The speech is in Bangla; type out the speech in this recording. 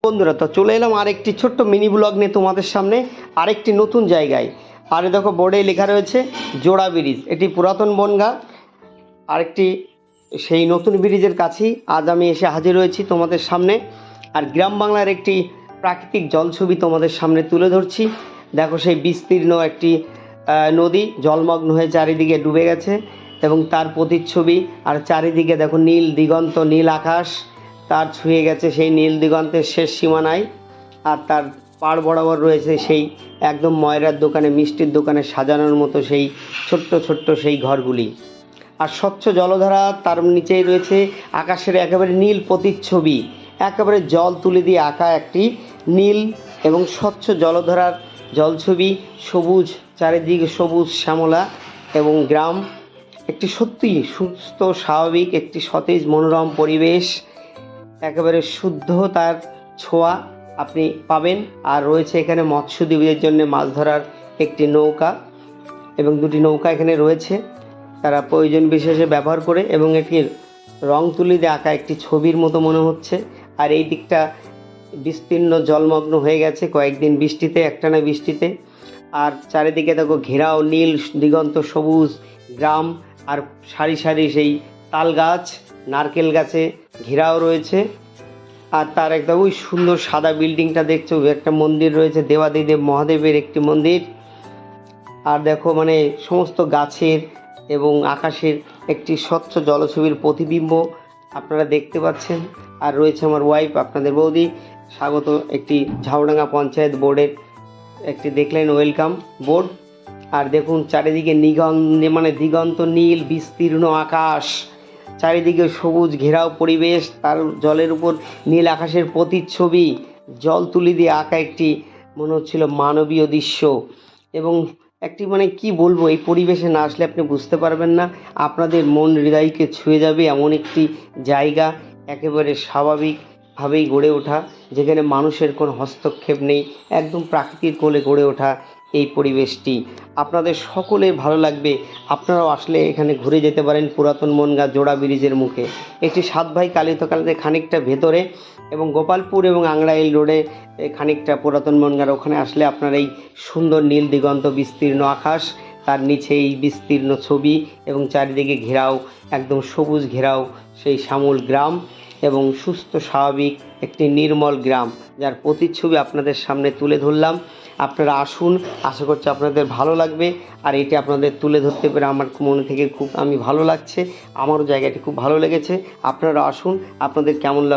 বন্ধুরা, তো চলে এলাম আরেকটি ছোট্ট মিনি ব্লগ নিয়ে তোমাদের সামনে আরেকটি নতুন জায়গায়। আর দেখো বোর্ডে লেখা রয়েছে জোড়া ব্রিজ। এটি পুরাতন বনগাঁ আরেকটি সেই নতুন ব্রিজের কাছেই আজ আমি এসে হাজির হয়েছি তোমাদের সামনে। আর গ্রাম বাংলার একটি প্রাকৃতিক জলছবি তোমাদের সামনে তুলে ধরছি। দেখো সেই বিস্তীর্ণ একটি নদী জলমগ্ন হয়ে চারিদিকে ডুবে গেছে এবং তার প্রতিচ্ছবি। আর চারিদিকে দেখো নীল দিগন্ত, নীল আকাশ, তার ছুঁয়ে গেছে সেই নীল দিগন্তের শেষ সীমানায়। আর তার পাড় বরাবর রয়েছে সেই একদম ময়রার দোকানে, মিষ্টির দোকানে সাজানোর মতো সেই ছোট্ট ছোট্ট সেই ঘরগুলি। আর স্বচ্ছ জলধারা, তার নিচেই রয়েছে আকাশের একেবারে নীল প্রতিচ্ছবি, একেবারে জল তুলে দিয়ে আঁকা একটি নীল এবং স্বচ্ছ জলধারার জলছবি। সবুজ, চারিদিকে সবুজ শ্যামলা এবং গ্রাম। একটি সত্যি সুস্থ স্বাভাবিক একটি সতেজ মনোরম পরিবেশ, একেবারে শুদ্ধতার ছোঁয়া আপনি পাবেন। আর রয়েছে এখানে মৎস্যজীবীদের জন্য মাছ ধরার একটি নৌকা এবং দুটি নৌকা এখানে রয়েছে, তারা প্রয়োজন বিশেষে ব্যবহার করে। এবং এটি রং তুলি দিয়ে আঁকা একটি ছবির মতো মনে হচ্ছে। আর এই দিকটা বিস্তীর্ণ জলমগ্ন হয়ে গেছে কয়েকদিন বৃষ্টিতে, একটানা বৃষ্টিতে। আর চারিদিকে দেখো ঘেরাও নীল দিগন্ত, সবুজ গ্রাম। আর সারি সারি সেই তাল গাছ, নারকেল গাছে ঘেরাও রয়েছে। আর তার একদম ওই সুন্দর সাদা বিল্ডিংটা দেখছো, একটা মন্দির রয়েছে, দেবাদিদেব মহাদেবের একটি মন্দির। আর দেখো মানে সমস্ত গাছের এবং আকাশের একটি স্বচ্ছ জলছবির প্রতিবিম্ব আপনারা দেখতে পাচ্ছেন। আর রয়েছে আমার ওয়াইফ, আপনাদের বৌদি। স্বাগত একটি ঝাউডাঙ্গা পঞ্চায়েত বোর্ডের একটি দেখলেন ওয়েলকাম বোর্ড। আর দেখুন চারিদিকে দিগন্ত নীল বিস্তীর্ণ আকাশ, চারিদিকে সবুজ ঘেরাও পরিবেশ, তার জলের উপর নীল আকাশের প্রতিচ্ছবি, জল তুলি দিয়ে আঁকা একটি মনে হচ্ছিল মানবীয় দৃশ্য। এবং একটি কি বলবো, এই পরিবেশে না আসলে আপনি বুঝতে পারবেন না, আপনাদের মন হৃদয়কে ছুঁয়ে যাবে এমন একটি জায়গা, একেবারে স্বাভাবিকভাবেই গড়ে ওঠা, যেখানে মানুষের কোনো হস্তক্ষেপ নেই, একদম প্রাকৃতিক কোলে গড়ে ওঠা এই পরিবেশটি আপনাদের সকলের ভালো লাগবে। আপনারাও আসলে এখানে ঘুরে যেতে পারেন পুরাতন বনগাঁ জোড়া ব্রিজের মুখে। একটি 7 ভাই কালিতকালাতে খানিকটা ভেতরে এবং গোপালপুর এবং আংড়াইল রোডে খানিকটা পুরাতন বনগাঁর ওখানে আসলে আপনার এই সুন্দর নীল দিগন্ত, বিস্তীর্ণ আকাশ, তার নিচে এই বিস্তীর্ণ ছবি এবং চারিদিকে ঘেরাও, একদম সবুজ ঘেরাও সেই শ্যামল গ্রাম এবং সুস্থ স্বাভাবিক একটি নির্মল গ্রাম, যার প্রতিচ্ছবি আপনাদের সামনে তুলে ধরলাম। আপনারা আসুন, আশা করছি আপনাদের ভালো লাগবে। আর এটি আপনাদের তুলে ধরতে পেরে আমার মনে থেকে খুব ভালো লাগছে, আমারও জায়গাটি খুব ভালো লেগেছে। আপনারা আসুন, আপনাদের কেমন লাগবে